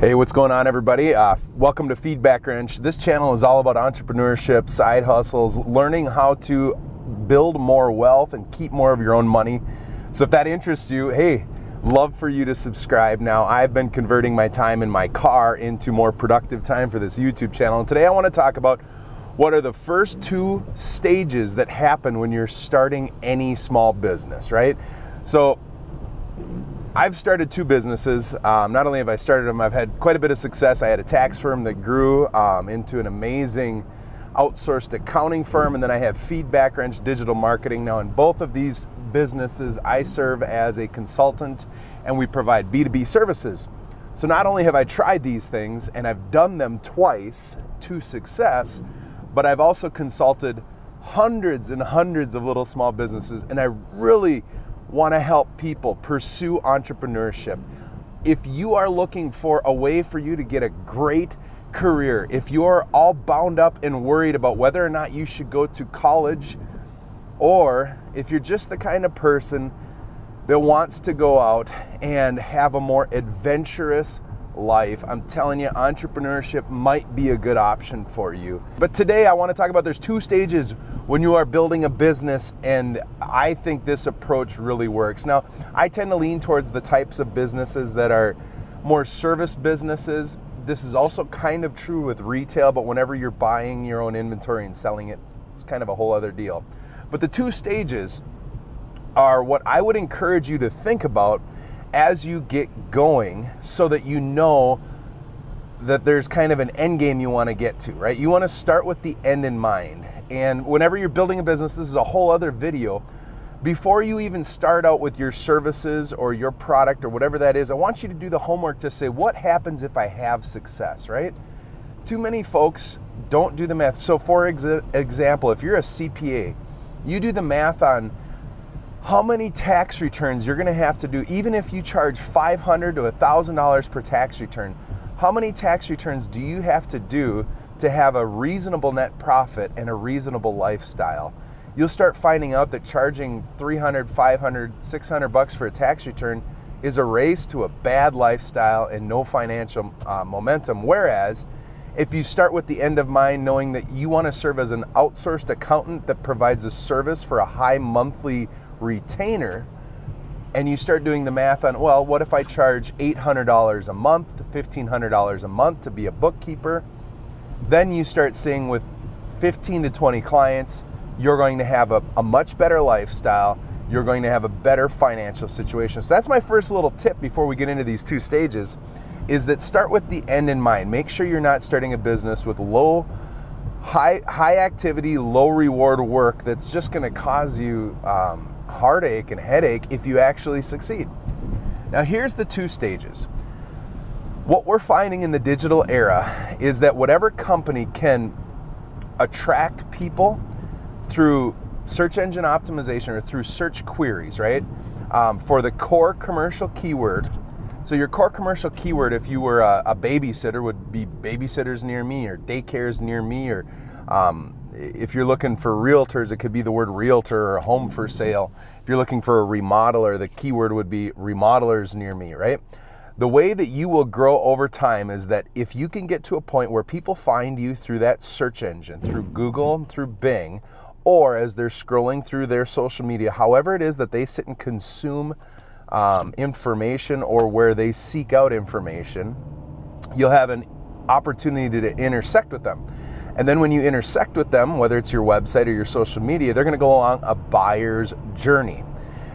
Hey, what's going on, everybody? Welcome to Feedbackwrench. This channel is all about entrepreneurship, side hustles, learning how to build more wealth and keep more of your own money. So if that interests you, hey, love for you to subscribe. Now, I've been converting my time in my car into more productive time for this YouTube channel. And today I want to talk about what are the first two stages that happen when you're starting any small business, right? So I've started two businesses. Not only have I started them, I've had quite a bit of success. I had a tax firm that grew into an amazing outsourced accounting firm, and then I have Feedbackwrench digital marketing. Now, in both of these businesses, I serve as a consultant and we provide B2B services. So not only have I tried these things and I've done them twice to success, but I've also consulted hundreds and hundreds of little small businesses, and I really want to help people pursue entrepreneurship. If you are looking for a way for you to get a great career, if you are all bound up and worried about whether or not you should go to college, or if you're just the kind of person that wants to go out and have a more adventurous life, I'm telling you, entrepreneurship might be a good option for you. But today I want to talk about there's two stages when you are building a business, and I think this approach really works. Now, I tend to lean towards the types of businesses that are more service businesses. This is also kind of true with retail, but whenever you're buying your own inventory and selling it, it's kind of a whole other deal. But the two stages are what I would encourage you to think about as you get going, so that you know that there's kind of an end game you want to get to, right? You want to start with the end in mind. And whenever you're building a business, this is a whole other video. Before you even start out with your services or your product or whatever that is, I want you to do the homework to say, what happens if I have success, right? Too many folks don't do the math. So for example, if you're a CPA, you do the math on how many tax returns you're going to have to do. Even if you charge $500 to $1,000 per tax return, how many tax returns do you have to do to have a reasonable net profit and a reasonable lifestyle? You'll start finding out that charging $300, $500, $600 for a tax return is a race to a bad lifestyle and no financial momentum. Whereas if you start with the end of mind, knowing that you want to serve as an outsourced accountant that provides a service for a high monthly retainer, and you start doing the math on, well, what if I charge $800 a month, $1,500 a month to be a bookkeeper? Then you start seeing with 15 to 20 clients, you're going to have a much better lifestyle. You're going to have a better financial situation. So that's my first little tip before we get into these two stages, is that start with the end in mind. Make sure you're not starting a business with high activity, low reward work that's just going to cause you heartache and headache if you actually succeed. Now, here's the two stages. What we're finding in the digital era is that whatever company can attract people through search engine optimization or through search queries, right? For the core commercial keyword. So your core commercial keyword, if you were a babysitter, would be babysitters near me, or daycares near me, or if you're looking for realtors, it could be the word realtor or a home for sale. If you're looking for a remodeler, the keyword would be remodelers near me, right? The way that you will grow over time is that if you can get to a point where people find you through that search engine, through Google, through Bing, or as they're scrolling through their social media, however it is that they sit and consume information, or where they seek out information, you'll have an opportunity to intersect with them. And then when you intersect with them, whether it's your website or your social media, they're going to go along a buyer's journey.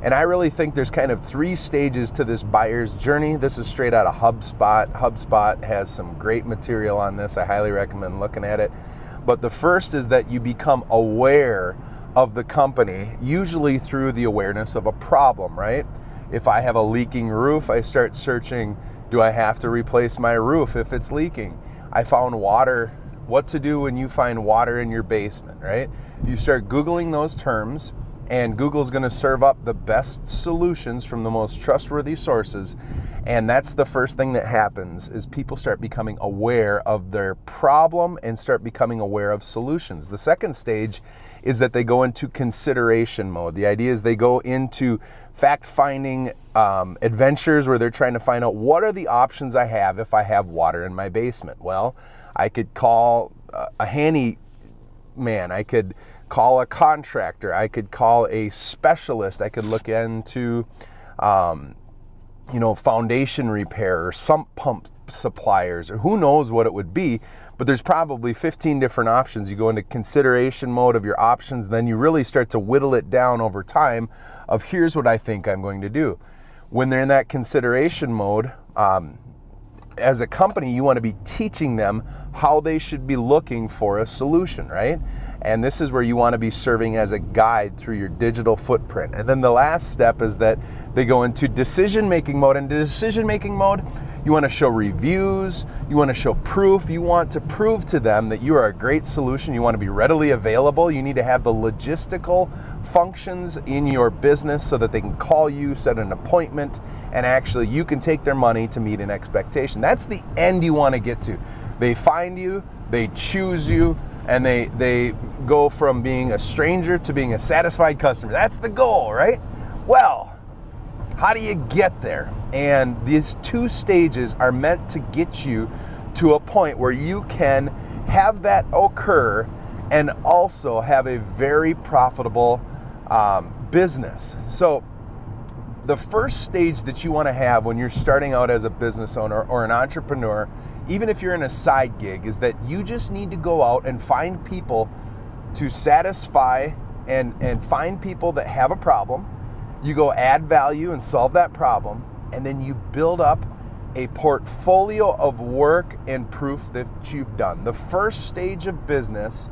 And I really think there's kind of three stages to this buyer's journey. This is straight out of HubSpot. HubSpot has some great material on this. I highly recommend looking at it. But the first is that you become aware of the company, usually through the awareness of a problem, right? If I have a leaking roof, I start searching, do I have to replace my roof if it's leaking? I found water. What to do when you find water in your basement, right? You start Googling those terms, and Google's going to serve up the best solutions from the most trustworthy sources. And that's the first thing that happens, is people start becoming aware of their problem and start becoming aware of solutions. The second stage is that they go into consideration mode. The idea is they go into fact-finding adventures where they're trying to find out, what are the options I have if I have water in my basement? Well, I could call a handyman, I could call a contractor, I could call a specialist, I could look into foundation repair or sump pump suppliers, or who knows what it would be, but there's probably 15 different options. You go into consideration mode of your options, then you really start to whittle it down over time of, here's what I think I'm going to do. When they're in that consideration mode, as a company, you want to be teaching them how they should be looking for a solution, right? And this is where you want to be serving as a guide through your digital footprint. And then the last step is that they go into decision-making mode. And decision-making mode, you want to show reviews, you want to show proof, you want to prove to them that you are a great solution, you want to be readily available, you need to have the logistical functions in your business so that they can call you, set an appointment, and actually you can take their money to meet an expectation. That's the end you want to get to. They find you, they choose you, and they go from being a stranger to being a satisfied customer. That's the goal, right? Well, how do you get there? And these two stages are meant to get you to a point where you can have that occur and also have a very profitable business. So the first stage that you want to have when you're starting out as a business owner or an entrepreneur, even if you're in a side gig, is that you just need to go out and find people to satisfy and find people that have a problem. You go add value and solve that problem, and then you build up a portfolio of work and proof that you've done. The first stage of business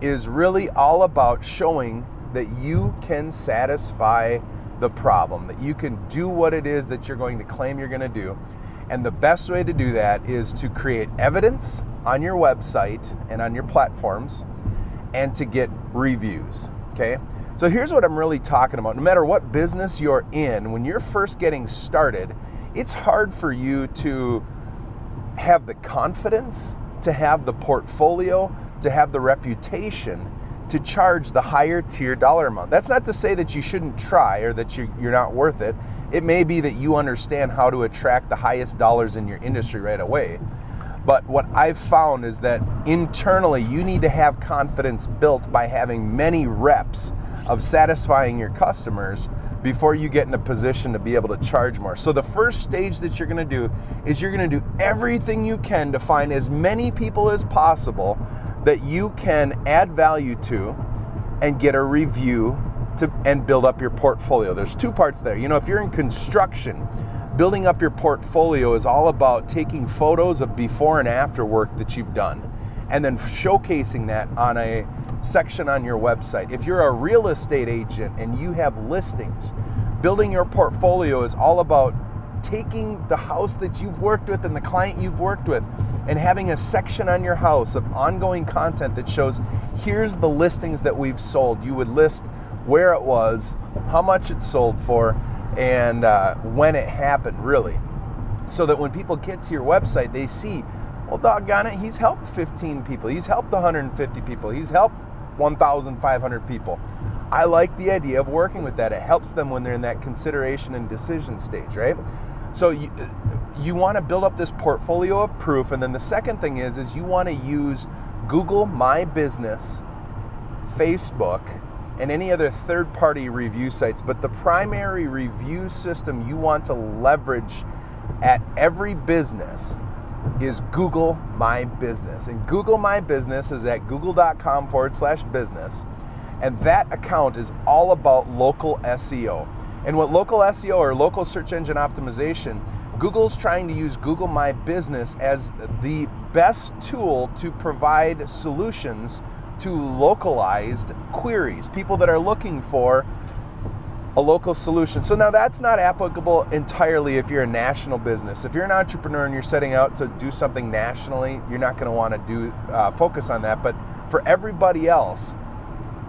is really all about showing that you can satisfy the problem, that you can do what it is that you're going to claim you're going to do. And the best way to do that is to create evidence on your website and on your platforms, and to get reviews, okay? So here's what I'm really talking about. No matter what business you're in, when you're first getting started, it's hard for you to have the confidence, to have the portfolio, to have the reputation to charge the higher tier dollar amount. That's not to say that you shouldn't try or that you're not worth it. It may be that you understand how to attract the highest dollars in your industry right away. But what I've found is that internally you need to have confidence built by having many reps of satisfying your customers before you get in a position to be able to charge more. So the first stage that you're gonna do is you're gonna do everything you can to find as many people as possible that you can add value to and get a review and build up your portfolio. There's two parts there. You know, if you're in construction, building up your portfolio is all about taking photos of before and after work that you've done and then showcasing that on a section on your website. If you're a real estate agent and you have listings, building your portfolio is all about taking the house that you've worked with and the client you've worked with and having a section on your house of ongoing content that shows, here's the listings that we've sold. You would list where it was, how much it sold for, and when it happened, really. So that when people get to your website, they see, well, doggone it, he's helped 15 people, he's helped 150 people, he's helped 1,500 people. I like the idea of working with that. It helps them when they're in that consideration and decision stage, right? So you want to build up this portfolio of proof, and then the second thing is you want to use Google My Business, Facebook, and any other third-party review sites. But the primary review system you want to leverage at every business is Google My Business. And Google My Business is at google.com/business. And that account is all about local SEO. And what local SEO, or local search engine optimization, Google's trying to use Google My Business as the best tool to provide solutions to localized queries, people that are looking for a local solution. So now that's not applicable entirely if you're a national business. If you're an entrepreneur and you're setting out to do something nationally, you're not going to want to focus on that. But for everybody else,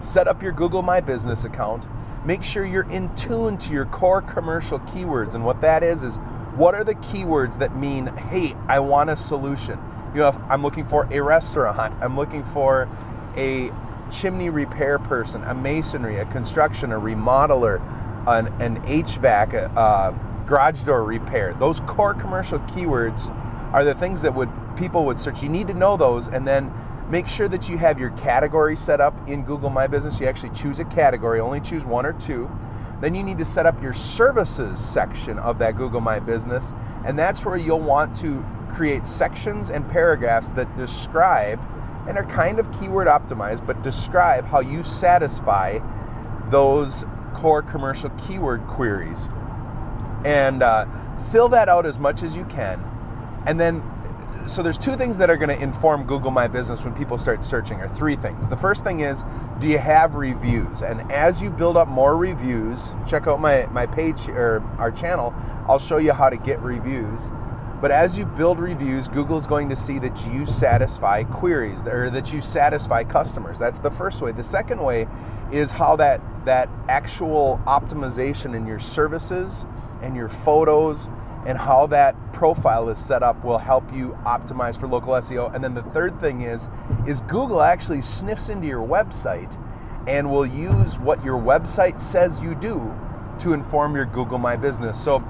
set up your Google My Business account. Make sure you're in tune to your core commercial keywords. And what that is what are the keywords that mean, hey, I want a solution? You know, if I'm looking for a restaurant, I'm looking for a chimney repair person, a masonry, a construction, a remodeler, an HVAC, a garage door repair. Those core commercial keywords are the things that people would search. You need to know those, and then make sure that you have your category set up in Google My Business. You actually choose a category, only choose one or two. Then you need to set up your services section of that Google My Business, and that's where you'll want to create sections and paragraphs that describe, and are kind of keyword optimized, but describe how you satisfy those core commercial keyword queries. And fill that out as much as you can. And then, so there's two things that are going to inform Google My Business when people start searching, or three things. The first thing is, do you have reviews? And as you build up more reviews, check out my page or our channel, I'll show you how to get reviews. But as you build reviews, Google is going to see that you satisfy queries, or that you satisfy customers. That's the first way. The second way is how that actual optimization in your services and your photos and how that profile is set up will help you optimize for local SEO. And then the third thing is Google actually sniffs into your website and will use what your website says you do to inform your Google My Business. So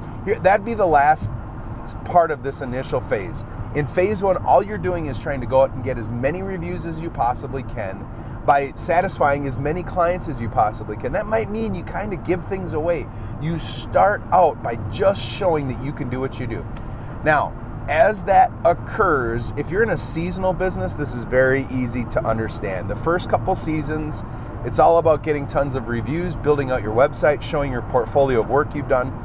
that'd be the last part of this initial phase. In phase one, all you're doing is trying to go out and get as many reviews as you possibly can by satisfying as many clients as you possibly can. That might mean you kind of give things away. You start out by just showing that you can do what you do. Now, as that occurs, if you're in a seasonal business, this is very easy to understand. The first couple seasons, it's all about getting tons of reviews, building out your website, showing your portfolio of work you've done.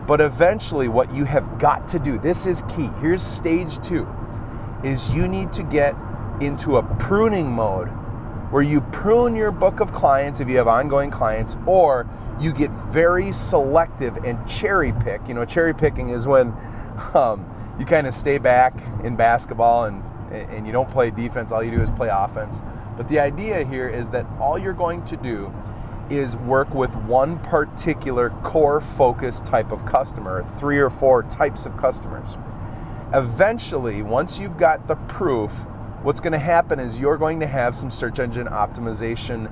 But eventually what you have got to do, this is key, here's stage 2, is you need to get into a pruning mode where you prune your book of clients if you have ongoing clients, or you get very selective and cherry pick. You know, cherry picking is when you kind of stay back in basketball and you don't play defense, all you do is play offense. But the idea here is that all you're going to do is work with one particular core focus type of customer, 3 or 4 types of customers. Eventually, once you've got the proof, what's going to happen is you're going to have some search engine optimization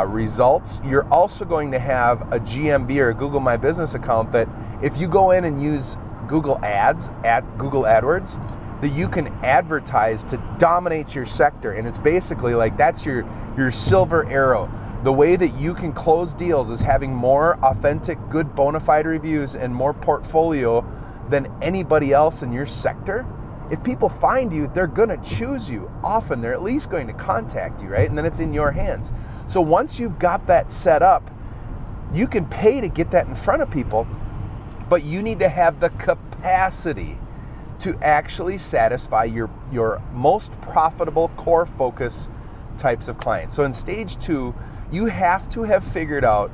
results. You're also going to have a GMB or a Google My Business account that if you go in and use Google Ads at Google AdWords, that you can advertise to dominate your sector. And it's basically like that's your silver arrow. The way that you can close deals is having more authentic, good, bona fide reviews and more portfolio than anybody else in your sector. If people find you, they're going to choose you. Often, they're at least going to contact you, right? And then it's in your hands. So once you've got that set up, you can pay to get that in front of people, but you need to have the capacity to actually satisfy your most profitable core focus types of clients. So in stage 2, you have to have figured out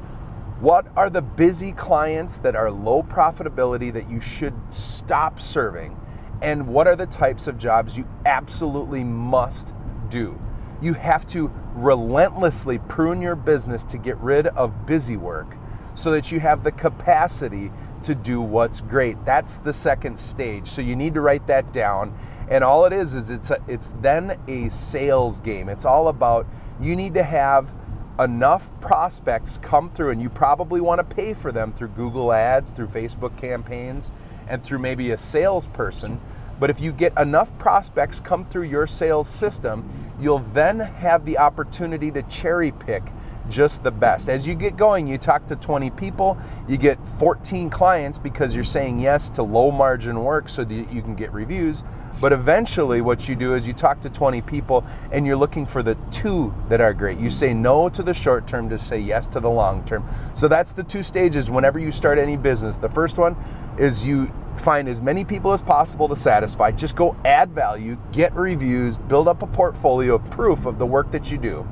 what are the busy clients that are low profitability that you should stop serving, and what are the types of jobs you absolutely must do. You have to relentlessly prune your business to get rid of busy work so that you have the capacity to do what's great. That's the second stage. So you need to write that down. And all it is it's then a sales game. It's all about, you need to have enough prospects come through, and you probably want to pay for them through Google Ads, through Facebook campaigns, and through maybe a salesperson. But if you get enough prospects come through your sales system, you'll then have the opportunity to cherry pick just the best. As you get going, you talk to 20 people, you get 14 clients because you're saying yes to low margin work so that you can get reviews. But eventually what you do is you talk to 20 people and you're looking for the 2 that are great. You say no to the short term to say yes to the long term. So that's the 2 stages whenever you start any business. The first one is you find as many people as possible to satisfy. Just go add value, get reviews, build up a portfolio of proof of the work that you do.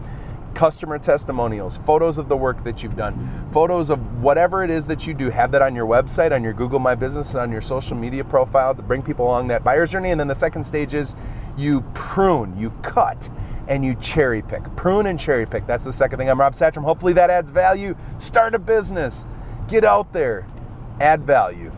Customer testimonials, photos of the work that you've done, photos of whatever it is that you do. Have that on your website, on your Google My Business, on your social media profile to bring people along that buyer's journey. And then the second stage is you prune, you cut. and you cherry pick. Prune and cherry pick. That's the second thing. I'm Rob Satcham. Hopefully that adds value. Start a business. Get out there. Add value.